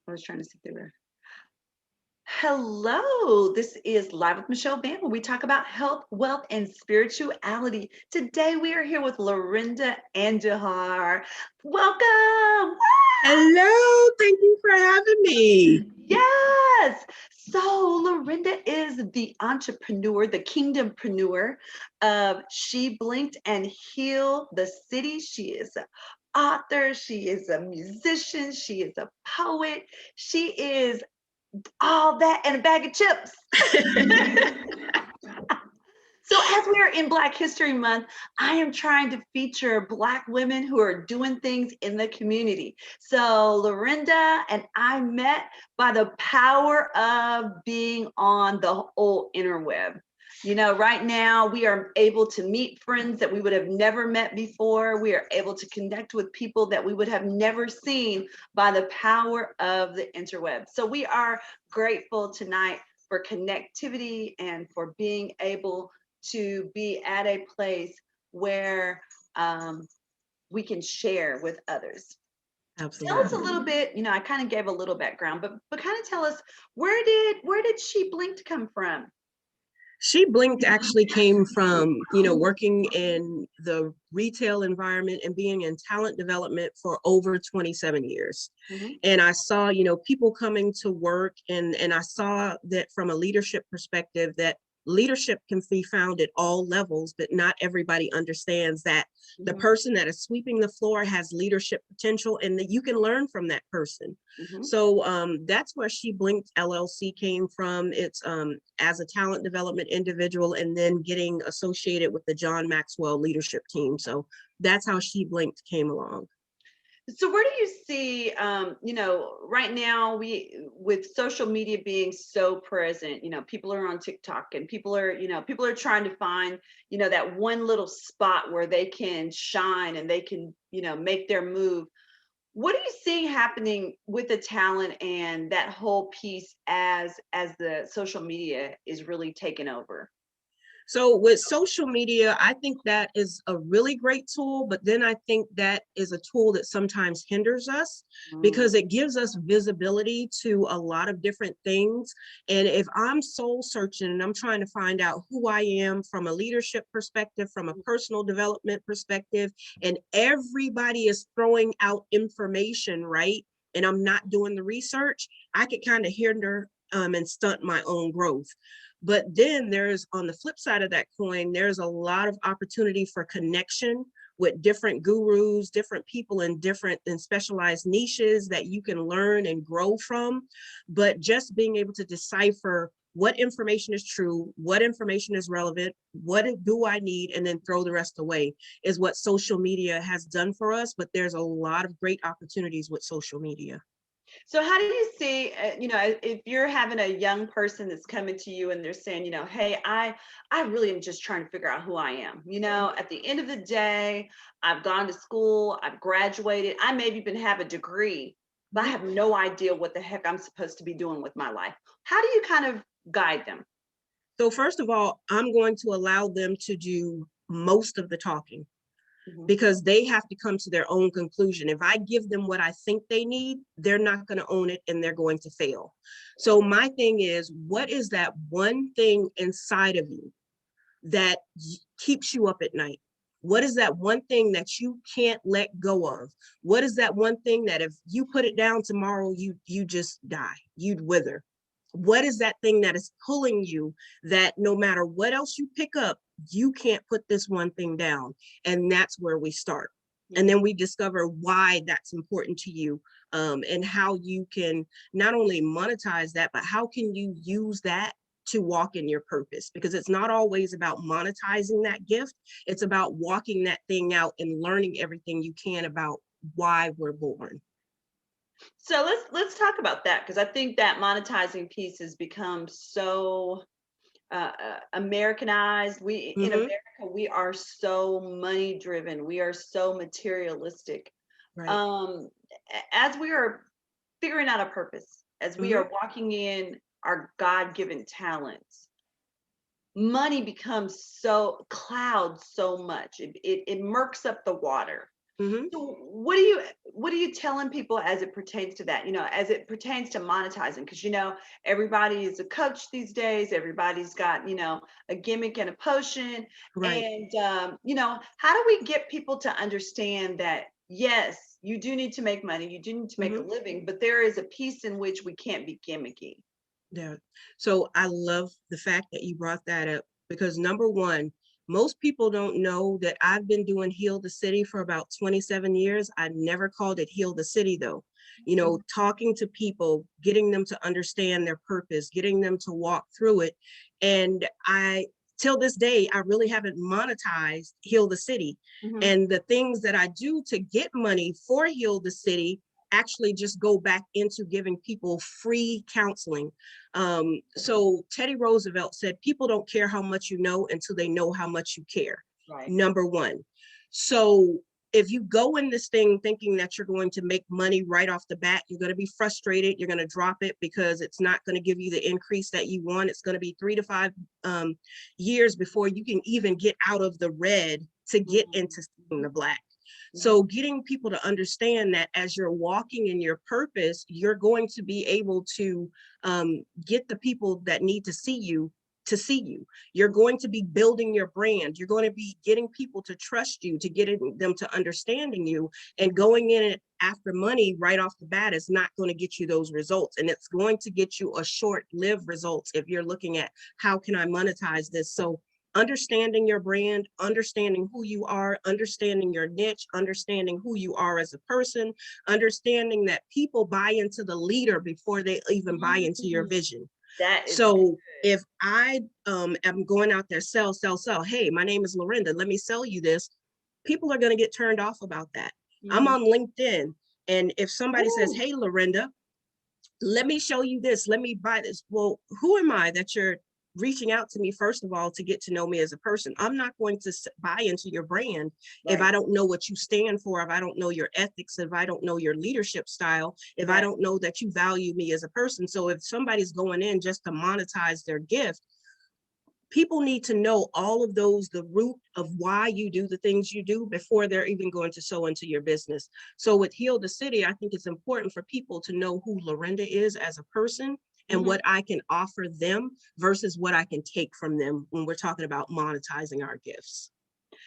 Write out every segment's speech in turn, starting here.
I was trying to see if they were. Hello, this is Live with Michelle Van, where we talk about health, wealth, and spirituality. Today we are here with Laurinda Andujar. Welcome! Hello, thank you for having me. Yes! So Laurinda is the entrepreneur, the kingdompreneur of She Blinked and Healed the City. She is an author, she is a musician, she is a poet, she is all that and a bag of chips. So as we are in Black History Month, I am trying to feature Black women who are doing things in the community. So Laurinda and I met by the power of being on the old interweb. You know, right now we are able to meet friends that we would have never met before. We are able to connect with people that we would have never seen by the power of the interweb. So we are grateful tonight for connectivity and for being able to be at a place where we can share with others. Tell us a Absolutely. little bit, you know, I kind of gave a little background, but kind of tell us where did She Blinked come from? She Blinked actually came from, working in the retail environment and being in talent development for over 27 years. Mhm. And I saw, people coming to work and I saw that from a leadership perspective that leadership can be found at all levels, but not everybody understands that the Mhm. person that is sweeping the floor has leadership potential and that you can learn from that person. Mhm. So that's where She Blinked LLC came from. It's as a talent development individual and then getting associated with the John Maxwell leadership team. So that's how She Blinked came along. So where do you see, you know, right now with social media being so present, you know, people are on TikTok and people are trying to find, you know, that one little spot where they can shine and they can, you know, make their move. What are you seeing happening with the talent and that whole piece as the social media is really taking over? So with social media, I think that is a really great tool, but then I think that is a tool that sometimes hinders us Mm. because it gives us visibility to a lot of different things. And if I'm soul searching and I'm trying to find out who I am from a leadership perspective, from a personal development perspective, and everybody is throwing out information, right? And I'm not doing the research, I could kind of hinder and stunt my own growth. But then there's on the flip side of that coin, there's a lot of opportunity for connection with different gurus, different people in different and specialized niches that you can learn and grow from. But just being able to decipher what information is true, what information is relevant, what do I need, and then throw the rest away is what social media has done for us. But there's a lot of great opportunities with social media. So how do you see, you know, if you're having a young person that's coming to you and they're saying, you know, hey, I really am just trying to figure out who I am. You know, at the end of the day, I've gone to school, I've graduated, I maybe even have a degree, but I have no idea what the heck I'm supposed to be doing with my life. How do you kind of guide them? So first of all, I'm going to allow them to do most of the talking Mhm. because they have to come to their own conclusion. If I give them what I think they need, they're not going to own it and they're going to fail. So my thing is, what is that one thing inside of you that keeps you up at night? What is that one thing that you can't let go of? What is that one thing that if you put it down tomorrow, you just die, you'd wither? What is that thing that is pulling you that no matter what else you pick up, you can't put this one thing down? And that's where we start. And Mhm. then we discover why that's important to you, and how you can not only monetize that, but how can you use that to walk in your purpose, because it's not always about monetizing that gift. It's about walking that thing out and learning everything you can about why we're born. So let's talk about that because I think that monetizing piece has become so Americanized. We in Mm-hmm. America, we are so money driven. We are so materialistic. Right. Um, as we are figuring out a purpose, as we Mm-hmm. are walking in our God given talents, money becomes so clouds so much. It murks up the water. Mhm. So what are you telling people as it pertains to that? As it pertains to monetizing, because everybody is a coach these days. Everybody's got a gimmick and a potion, Right. and how do we get people to understand that yes, you do need to make money, you do need to make a Mhm. living, but there is a piece in which we can't be gimmicky. Yeah. So I love the fact that you brought that up because number one, most people don't know that I've been doing Heal the City for about 27 years. I never called it Heal the City though. Mhm. Talking to people, getting them to understand their purpose, getting them to walk through it. And till this day, I really haven't monetized Heal the City. Mhm. And the things that I do to get money for Heal the City actually just go back into giving people free counseling. So Teddy Roosevelt said, people don't care how much you know until they know how much you care. Right. Number one. So if you go in this thing thinking that you're going to make money right off the bat, you're going to be frustrated. You're going to drop it because it's not going to give you the increase that you want. It's going to be 3 to 5 years before you can even get out of the red to get Mhm. into seeing the black. Mhm. So getting people to understand that as you're walking in your purpose, you're going to be able to get the people that need to see you to see you. You're going to be building your brand. You're going to be getting people to trust you, to getting them to understanding you. And going in it after money right off the bat is not going to get you those results. And it's going to get you a short-lived results if you're looking at how can I monetize this. So understanding your brand, understanding who you are, understanding your niche, understanding who you are as a person, understanding that people buy into the leader before they even buy into your Mhm. vision. That is good. So if I am going out there, sell, hey, my name is Laurinda, let me sell you this, people are going to get turned off about that. I'm Mhm. on LinkedIn. And if somebody says, Ooh. hey, Laurinda, let me show you this, let me buy this. Well, who am I that you're reaching out to me, first of all, to get to know me as a person? I'm not going to buy into your brand if I Right. don't know what you stand for, if I don't know your ethics, if I don't know your leadership style, if I Right. don't know that you value me as a person. So if somebody's going in just to monetize their gift, people need to know all of those, the root of why you do the things you do before they're even going to sow into your business. So with Heal the City, I think it's important for people to know who Laurinda is as a person and Mhm. what I can offer them versus what I can take from them when we're talking about monetizing our gifts.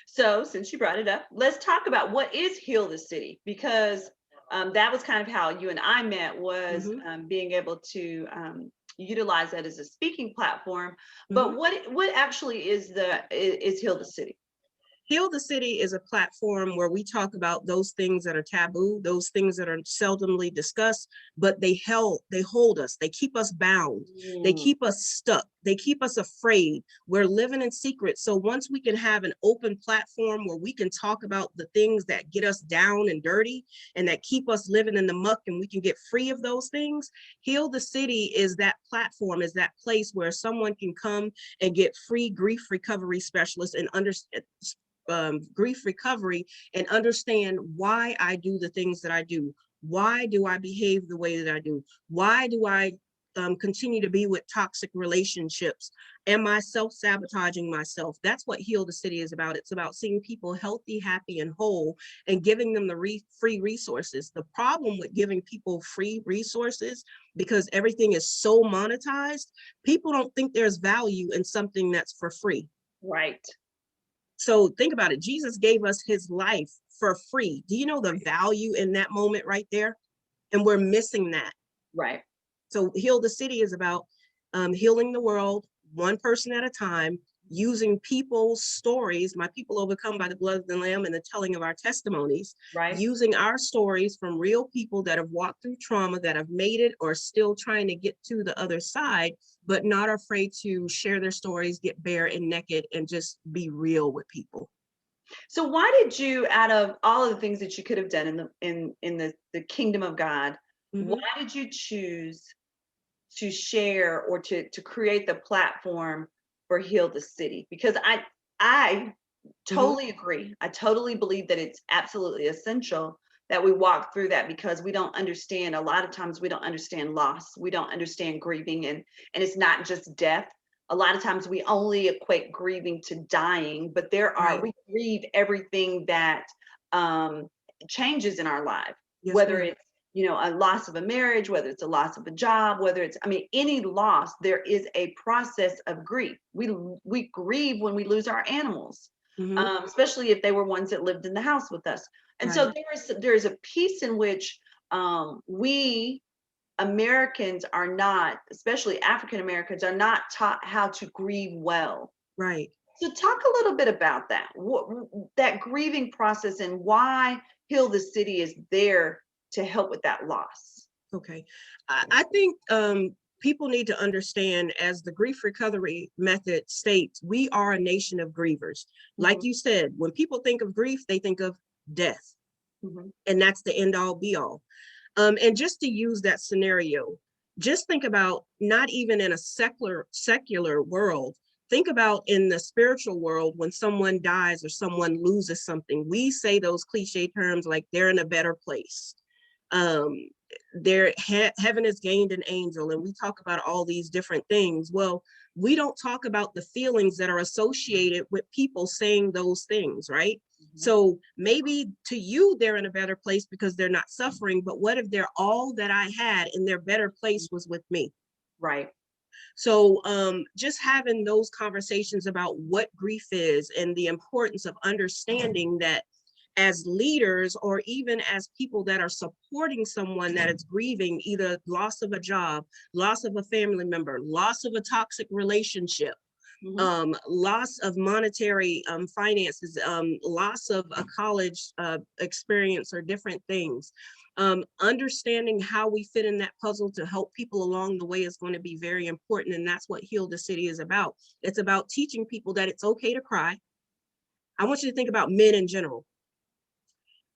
So, since you brought it up, let's talk about what is Heal the City, because that was kind of how you and I met, was Mm-hmm, being able to utilize that as a speaking platform. mm-hmm. But what actually is Heal the City? Heal the City is a platform where we talk about those things that are taboo, those things that are seldomly discussed, but they hold us, they keep us bound, they Mm. keep us stuck, they keep us afraid. We're living in secret. So once we can have an open platform where we can talk about the things that get us down and dirty and that keep us living in the muck and we can get free of those things, Heal the City is that platform, is that place where someone can come and get free grief recovery specialists and understand grief recovery and understand why I do the things that I do. Why do I behave the way that I do? Why do I continue to be with toxic relationships? Am I self-sabotaging myself? That's what Heal the City is about. It's about seeing people healthy, happy, and whole and giving them the free resources. The problem with giving people free resources, because everything is so monetized, people don't think there's value in something that's for free. Right. So think about it. Jesus gave us his life for free. Do you know the value in that moment right there? And we're missing that. Right. So Heal the City is about healing the world one person at a time, using people's stories, my people overcome by the blood of the Lamb and the telling of our testimonies, Right. using our stories from real people that have walked through trauma, that have made it or still trying to get to the other side, but not afraid to share their stories, get bare and naked, and just be real with people. So why did you, out of all of the things that you could have done in the kingdom of God, why Mm-hmm, did you choose to share or to create the platform for Heal the City? Because I mm-hmm, totally agree. I totally believe that it's absolutely essential that we walk through that, because we don't understand, a lot of times we don't understand loss. We don't understand grieving, and it's not just death. A lot of times we only equate grieving to dying, but right. we grieve everything that changes in our life, Yes, whether ma'am. it's, a loss of a marriage, whether it's a loss of a job, whether it's, I mean, any loss, there is a process of grief. We grieve when we lose our animals, Hmm. especially if they were ones that lived in the house with us. And Right. so there's a piece in which we Americans are not, especially African Americans, are not taught how to grieve well. Right. So talk a little bit about that, that grieving process and why Heal the City is there to help with that loss. Okay. I think people need to understand, as the grief recovery method states, we are a nation of grievers. Like Mhm, you said, when people think of grief, they think of death, mhm, and that's the end all be all. And just to use that scenario, just think about, not even in a secular world, think about in the spiritual world, when someone dies or someone loses something, we say those cliche terms like they're in a better place. Um, heaven has gained an angel, and we talk about all these different things. Well, we don't talk about the feelings that are associated with people saying those things, right? mhm. So maybe to you, they're in a better place because they're not suffering, but what if they're all that I had and their better place was with me? Right. So just having those conversations about what grief is and the importance of understanding that as leaders, or even as people that are supporting someone that is grieving either loss of a job, loss of a family member, loss of a toxic relationship, Mhm. loss of monetary finances, loss of a college experience, or different things. Understanding how we fit in that puzzle to help people along the way is going to be very important. And that's what Heal the City is about. It's about teaching people that it's okay to cry. I want you to think about men in general.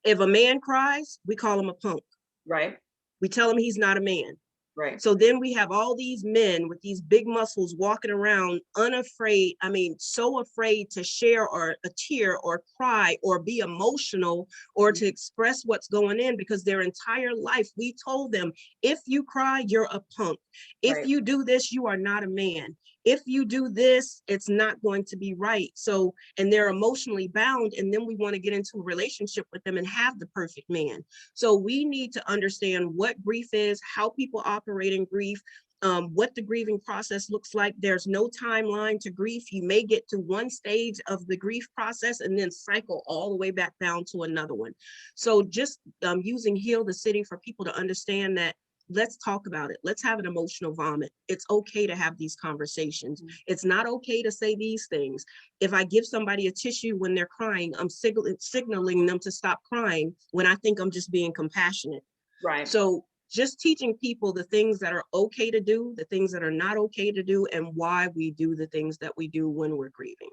If a man cries, we call him a punk. Right. We tell him he's not a man. Right. So then we have all these men with these big muscles walking around unafraid, I mean, so afraid to share or a tear or cry or be emotional or Mhm. to express what's going in, because their entire life we told them, if you cry, you're a punk. If Right. you do this, you are not a man. If you do this, it's not going to be right. So, and they're emotionally bound. And then we want to get into a relationship with them and have the perfect man. So we need to understand what grief is, how people operate in grief, what the grieving process looks like. There's no timeline to grief. You may get to one stage of the grief process and then cycle all the way back down to another one. So just using Heal the City for people to understand that, let's talk about it. Let's have an emotional vomit. It's okay to have these conversations. Mhm. It's not okay to say these things. If I give somebody a tissue when they're crying, I'm signaling them to stop crying when I think I'm just being compassionate. Right. So just teaching people the things that are okay to do, the things that are not okay to do, and why we do the things that we do when we're grieving.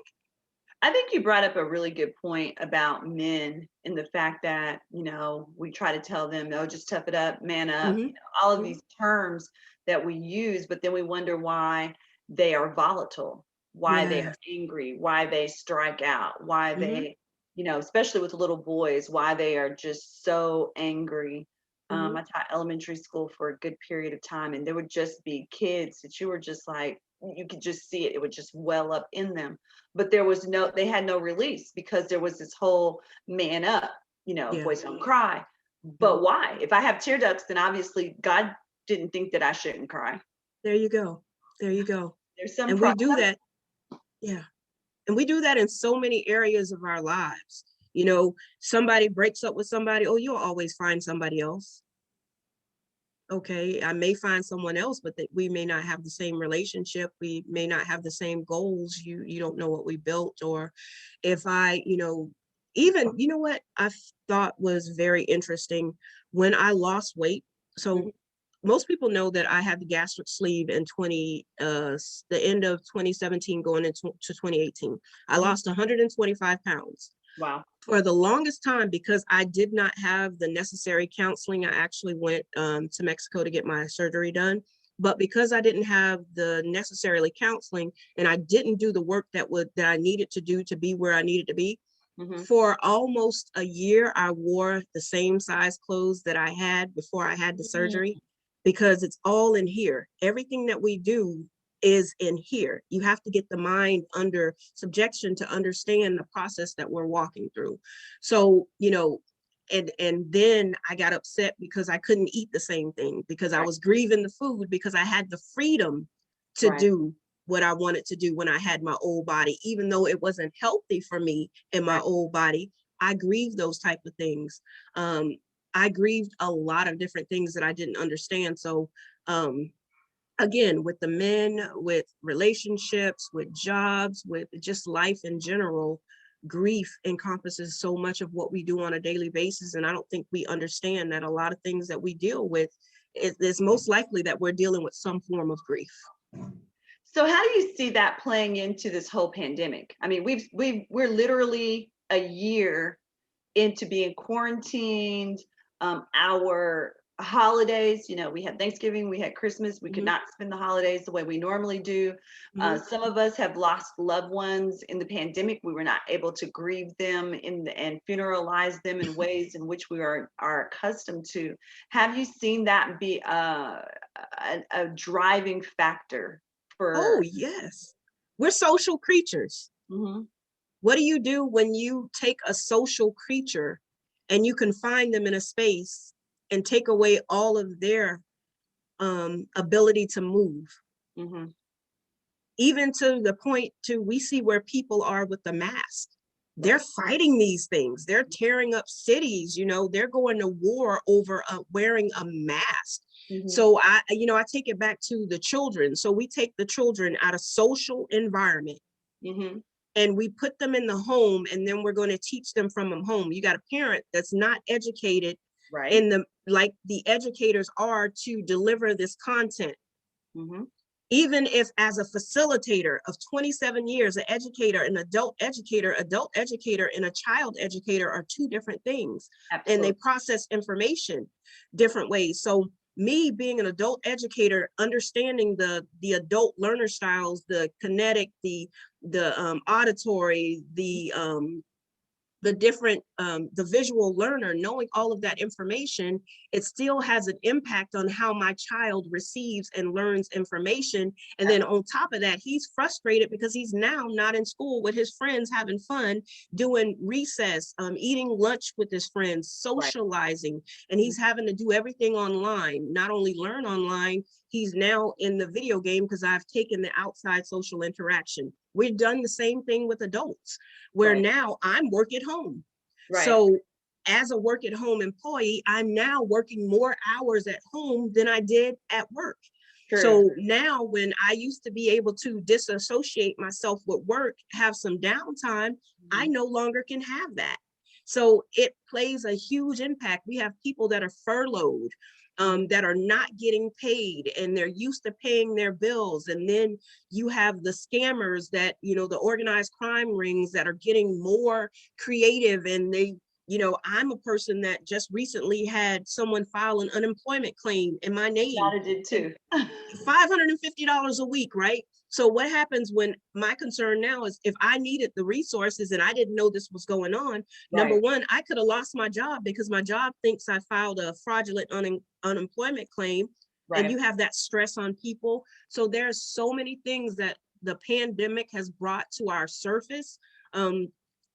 I think you brought up a really good point about men and the fact that, we try to tell them, no, just tough it up, man up, Mm-hmm. all of Mm-hmm. these terms that we use, but then we wonder why they are volatile, why they are Yes. angry, why they strike out, why Mm-hmm. they, especially with little boys, why they are just so angry. Mm-hmm. I taught elementary school for a good period of time, and there would just be kids that you were just like, you could just see it, it would just well up in them, but they had no release because there was this whole man up, Yeah. boys don't cry. Yeah. But why? If I have tear ducts, then obviously God didn't think that I shouldn't cry. There you go. There you go. There's some And we process. do that. Yeah. And we do that in so many areas of our lives. You know, somebody breaks up with somebody, oh, you'll always find somebody else. Okay, I may find someone else, but that we may not have the same relationship. We may not have the same goals. You don't know what we built. Or if I, even, what I thought was very interesting when I lost weight. So Mhm, most people know that I had the gastric sleeve in the end of 2017 going into to 2018. I mhm. lost 125 pounds. Wow. For the longest time, because I did not have the necessary counseling, I actually went to Mexico to get my surgery done. But because I didn't have the necessarily counseling, and I didn't do the work that I needed to do to be where I needed to be, Hmm. for almost a year, I wore the same size clothes that I had before I had the surgery, because it's all in here. Everything that we do is in here. You have to get the mind under subjection to understand the process that we're walking through. So, and then I got upset because I couldn't eat the same thing, because I Right. was grieving the food, because I had the freedom to Right. do what I wanted to do when I had my old body, even though it wasn't healthy for me in my Right. old body. I grieved those type of things. I grieved a lot of different things that I didn't understand. So again, with the men, with relationships, with jobs, with just life in general, grief encompasses so much of what we do on a daily basis. And I don't think we understand that a lot of things that we deal with is most likely that we're dealing with some form of grief. So how do you see that playing into this whole pandemic? I mean, we're literally a year into being quarantined. Our holidays, we had Thanksgiving, we had Christmas, we could Mhm, not spend the holidays the way we normally do. mhm. Some of us have lost loved ones in the pandemic. We were not able to grieve them and funeralize them in ways in which we are accustomed to. Have you seen that be a driving factor Oh, for? yes. We're social creatures. Mhm. What do you do when you take a social creature and you confine them in a space and take away all of their ability to move? Mhm. Even to the point to we see where people are with the mask. They're Right. fighting these things. They're tearing up cities, they're going to war over wearing a mask. Mhm. So I take it back to the children. So we take the children out of social environment Mhm. and we put them in the home, and then we're going to teach them from home. You got a parent that's not educated Right. in the like the educators are to deliver this content. Mhm. Even if as a facilitator of 27 years, an educator, an adult educator, and a child educator are two different things. And they Absolutely. process information different ways. So me being an adult educator, understanding the adult learner styles, the kinetic, the auditory, the different the visual learner, knowing all of that information, it still has an impact on how my child receives and learns information. And then on top of that, he's frustrated because he's now not in school with his friends, having fun, doing recess, eating lunch with his friends, Right. socializing, and he's having to do everything online. Not only learn online, he's now in the video game because I've taken the outside social interaction. We've done the same thing with adults, where Right. now I'm work at home. Right. So as a work at home employee, I'm now working more hours at home than I did at work. True. So now when I used to be able to disassociate myself with work, have some downtime, I Mhm. no longer can have that. So it plays a huge impact. We have people that are furloughed, Mhm. that are not getting paid, and they're used to paying their bills. And then you have the scammers that, the organized crime rings that are getting more creative. And I'm a person that just recently had someone file an unemployment claim in my name. Thought did And too. $550 a week, right? So what happens when my concern now is if I needed the resources and I didn't know this was going on, number Right. one, I could have lost my job because my job thinks I filed a fraudulent unemployment claim, and Right. you have that stress on people. So there's so many things that the pandemic has brought to our surface,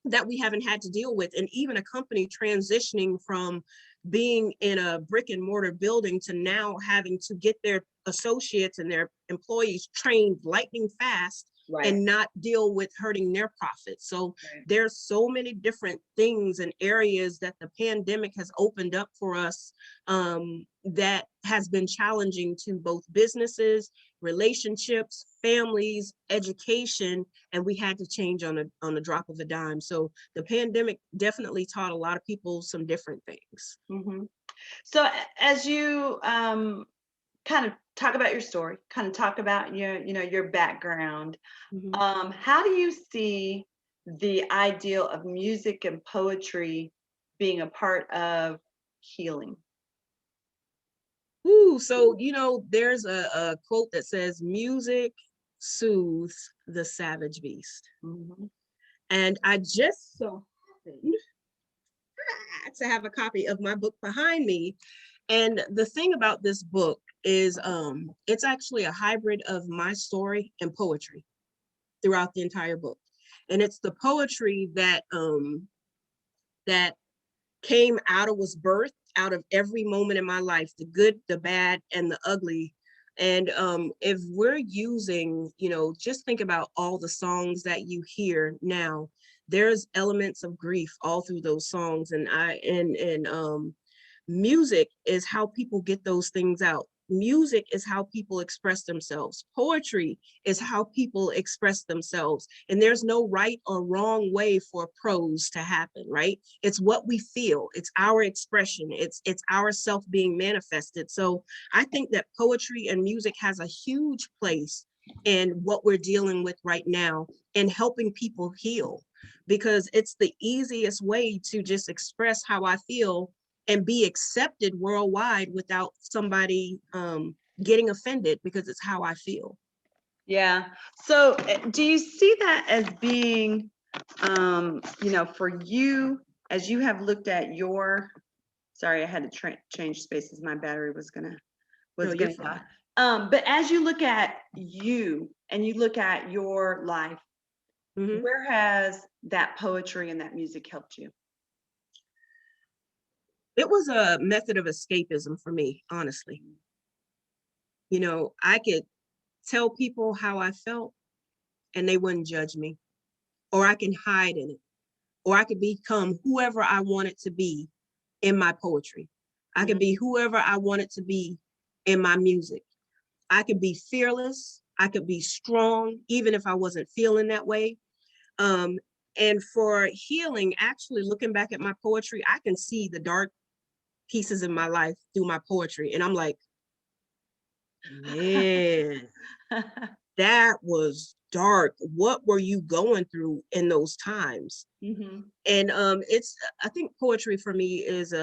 that we haven't had to deal with. And even a company transitioning from being in a brick and mortar building to now having to get their associates and their employees trained lightning fast Right. and not deal with hurting their profits. So Right. there's so many different things and areas that the pandemic has opened up for us, that has been challenging to both businesses, relationships, families, education, and we had to change on a drop of a dime. So the pandemic definitely taught a lot of people some different things. Mhm. So as you kind of talk about your story, kind of talk about your background, Mhm. how do you see the ideal of music and poetry being a part of healing? Ooh, so there's a quote that says, "Music soothes the savage beast," Mhm. and I just so happened to have a copy of my book behind me. And the thing about this book is, it's actually a hybrid of my story and poetry throughout the entire book, and it's the poetry that came out of, was birthed out of every moment in my life, the good, the bad, and the ugly. And if we're using, just think about all the songs that you hear now, there's elements of grief all through those songs. And music is how people get those things out. Music is how people express themselves. Poetry is how people express themselves. And there's no right or wrong way for prose to happen, right? It's what we feel. It's our expression. It's our self being manifested. So I think that poetry and music has a huge place in what we're dealing with right now and helping people heal, because it's the easiest way to just express how I feel and be accepted worldwide without somebody getting offended, because it's how I feel. Yeah. So do you see that as being, for you, as you have looked at your, sorry, I had to change spaces. My battery was No, gonna you're die. fine. But as you look at you and you look at your life, Mm-hmm. where has that poetry and that music helped you? It was a method of escapism for me, honestly. I could tell people how I felt and they wouldn't judge me, or I can hide in it, or I could become whoever I wanted to be in my poetry. I could be whoever I wanted to be in my music. I could be fearless. I could be strong, even if I wasn't feeling that way. Um, and for healing, actually looking back at my poetry, I can see the dark pieces in my life through my poetry. And I'm like, man, that was dark. What were you going through in those times? Mm-hmm. And I think poetry for me is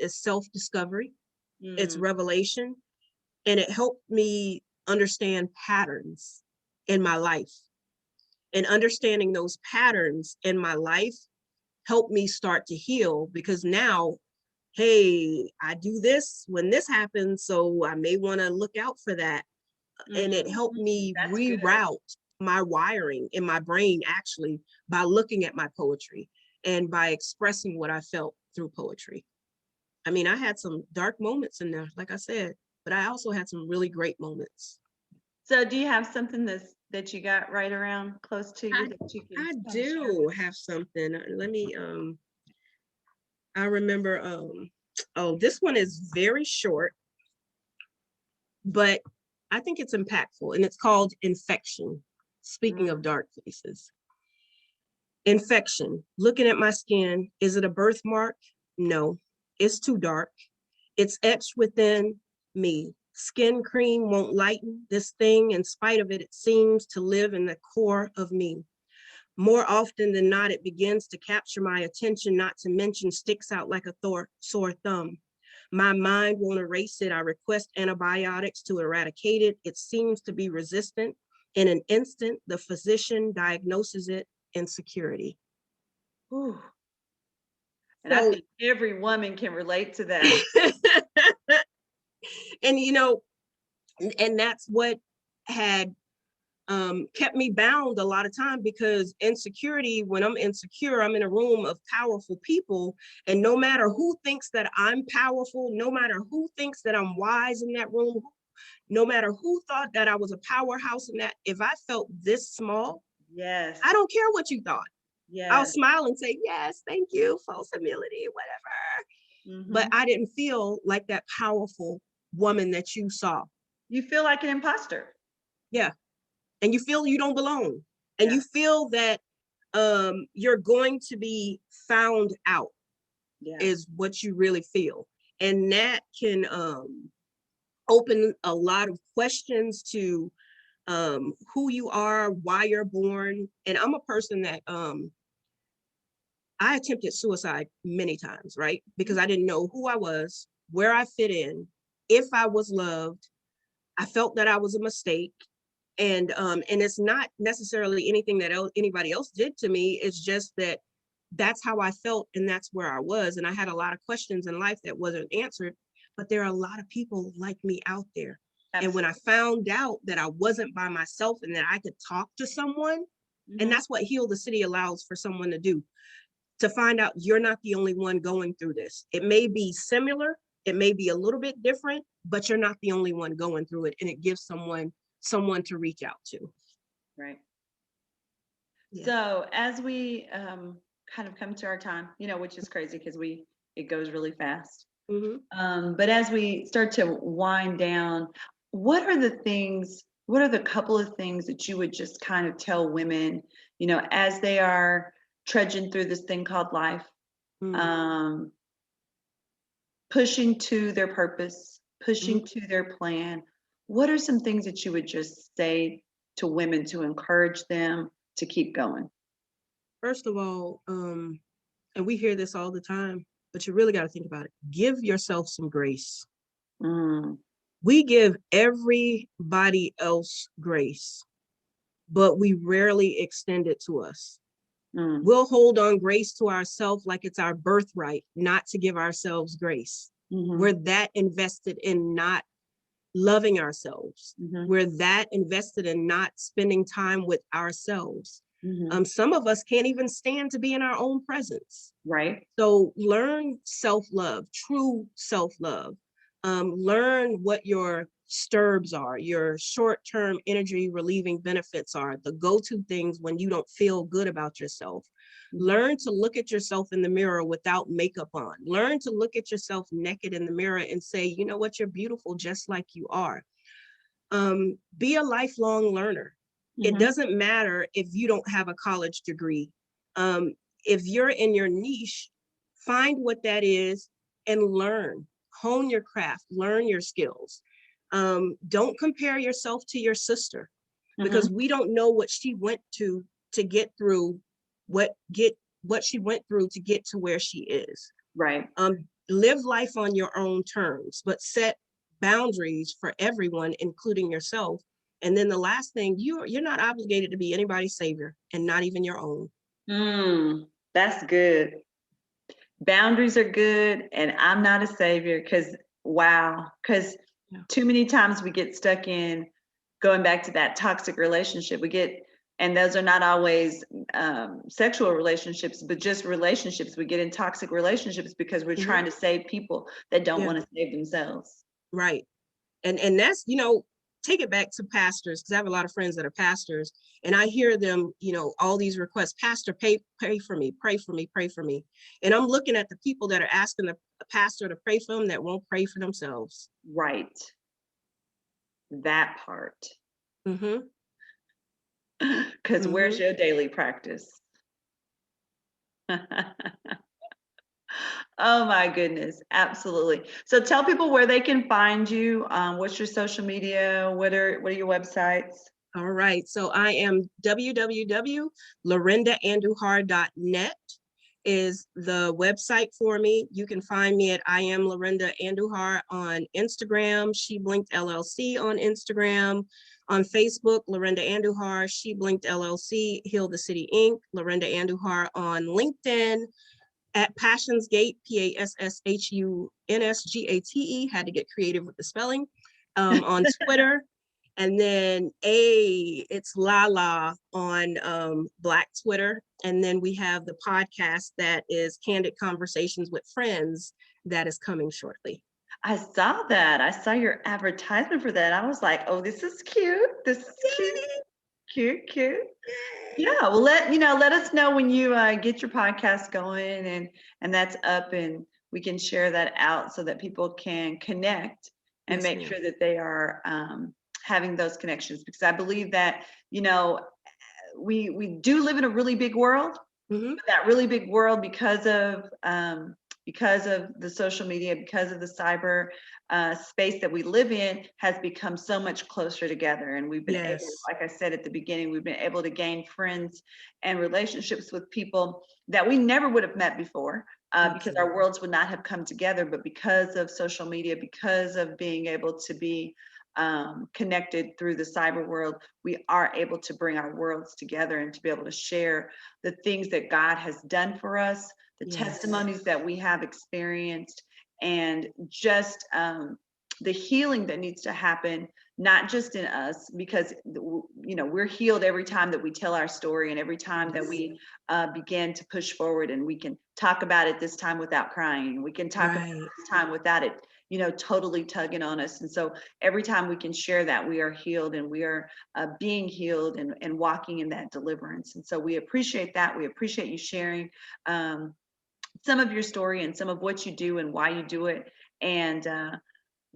self-discovery, it's revelation, and it helped me understand patterns in my life. And understanding those patterns in my life helped me start to heal, because now, hey, I do this when this happens, so I may want to look out for that. And it helped me That's good. reroute my wiring in my brain, actually, by looking at my poetry and by expressing what I felt through poetry. I mean, I had some dark moments in there, like I said, but I also had some really great moments. So do you have something that you got right around close to you I, that you can I kind of share do with us? have something. Let me I remember oh, this one is very short, but I think it's impactful, and it's called Infection. Speaking of dark places. Infection. Looking at my skin, is it a birthmark? No, it's too dark. It's etched within me. Skin cream won't lighten this thing. In spite of it, it seems to live in the core of me. More often than not, it begins to capture my attention, not to mention sticks out like a sore thumb. My mind won't erase it. I request antibiotics to eradicate it. It seems to be resistant. In an instant, the physician diagnoses it insecurity. Ooh. And I So, think every woman can relate to that. and and that's what had kept me bound a lot of time, because insecurity, when I'm insecure, I'm in a room of powerful people. And no matter who thinks that I'm powerful, no matter who thinks that I'm wise in that room, no matter who thought that I was a powerhouse in that, if I felt this small, Yes. I don't care what you thought. I'll Yes. smile and say, yes, thank you, false humility, whatever. But Mm-hmm. I didn't feel like that powerful woman that you saw. You feel like an imposter. Yeah. And you feel you don't belong. And Yeah. you feel that you're going to be found out, Yeah. is what you really feel. And that can open a lot of questions to who you are, why you're born. And I'm a person that I attempted suicide many times, right? Because I didn't know who I was, where I fit in, if I was loved. I felt that I was a mistake. And it's not necessarily anything that anybody else did to me. It's just that that's how I felt, and that's where I was. And I had a lot of questions in life that wasn't answered, but there are a lot of people like me out there. And when I Absolutely. found out that I wasn't by myself and that I could talk to someone, and Mm-hmm. that's what Heal the City allows for someone to do. to find out you're not the only one going through this. It may be similar, it may be a little bit different, but you're not the only one going through it. And it gives someone to reach out to. Right. Yeah. So as we kind of come to our time, which is crazy because it goes really fast. Mm-hmm. But as we start to wind down, what are the couple of things that you would just kind of tell women, as they are trudging through this thing called life, Mm-hmm. um, pushing to their purpose, pushing to their plan? What are some things that you would just say to women to encourage them to keep going? First of all, and we hear this all the time, but you really got to think about it. Give yourself some grace. Mm, We give everybody else grace, but we rarely extend it to us. mm, We'll hold on grace to ourselves like it's our birthright not to give ourselves grace. mhm, We're that invested in not loving ourselves. mhm, We're that invested in not spending time with ourselves. mhm. Some of us can't even stand to be in our own presence. Right. So learn self-love, true self-love. Learn what your sturbs are, your short-term energy relieving benefits are, the go-to things when you don't feel good about yourself. Mhm, Learn to look at yourself in the mirror without makeup on. Learn to look at yourself naked in the mirror and say, you know what, you're beautiful just like you are. Be a lifelong learner. It mhm. doesn't matter if you don't have a college degree. Um, if you're in your niche, find what that is and learn. Hone your craft, learn your skills. Don't compare yourself to your sister because Mhm. we don't know what she went to get through what get what she went through to get to where she is. Right. Live life on your own terms, but set boundaries for everyone, including yourself. And then the last thing, you're not obligated to be anybody's savior and not even your own. That's good. Boundaries are good, and I'm not a savior because wow, because Yeah. too many times we get stuck in going back to that toxic relationship. And those are not always sexual relationships, but just relationships. We get in toxic relationships because we're Mm-hmm. trying to save people that don't Yeah. want to save themselves. Right. And that's, take it back to pastors, because I have a lot of friends that are pastors, and I hear them, all these requests, pastor, pray for me, pray for me, pray for me. And I'm looking at the people that are asking the pastor to pray for them that won't pray for themselves. Right. That part. Mm-hmm. Because where's Mm-hmm. your daily practice? Oh my goodness, absolutely. So tell people where they can find you. What's your social media? What are your websites? All right. So I am www.laurindaandujar.net is the website for me. You can find me at I am Laurinda Andujar on Instagram, She Blinked LLC on Instagram, on Facebook, Laurinda Andujar, She Blinked LLC, Heal the City Inc., Laurinda Andujar on LinkedIn, at Passionsgate, Pashunsgate, had to get creative with the spelling, on Twitter. And then it's Lala on Black Twitter. And then we have the podcast that is Candid Conversations with Friends that is coming shortly. I saw that. I saw your advertisement for that. I was like, oh, this is cute. This is cute, cute, cute. Yeah, well, let us know when you get your podcast going and that's up, and we can share that out so that people can connect and Yes, make ma'am. sure that they are having those connections, because I believe that we do live in a really big world, Mm-hmm. but that really big world, because of the social media, because of the cyber space that we live in, has become so much closer together. And we've been able, Yes. like I said at the beginning, we've been able to gain friends and relationships with people that we never would have met before, because our Absolutely. worlds would not have come together. But because of social media, because of being able to be connected through the cyber world, we are able to bring our worlds together and to be able to share the things that God has done for us, the Yes. testimonies that we have experienced, and just the healing that needs to happen not just in us, because we're healed every time that we tell our story, and every time that Yes. we begin to push forward, and we can talk about it this time without crying. We can talk about it Right. this time without it, totally tugging on us. And so every time we can share that, we are healed, and we are being healed, and walking in that deliverance. And so we appreciate that. We appreciate you sharing some of your story and some of what you do and why you do it. And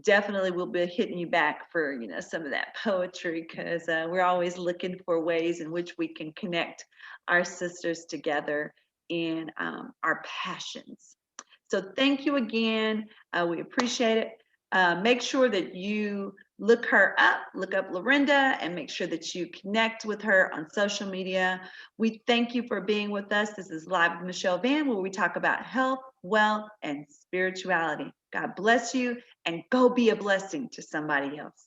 definitely we'll be hitting you back for some of that poetry, because we're always looking for ways in which we can connect our sisters together in our passions. So thank you again. We appreciate it. Make sure that you look her up, look up Laurinda, and make sure that you connect with her on social media. We thank you for being with us. This is Live with Michelle Van, where we talk about health, wealth, and spirituality. God bless you, and go be a blessing to somebody else.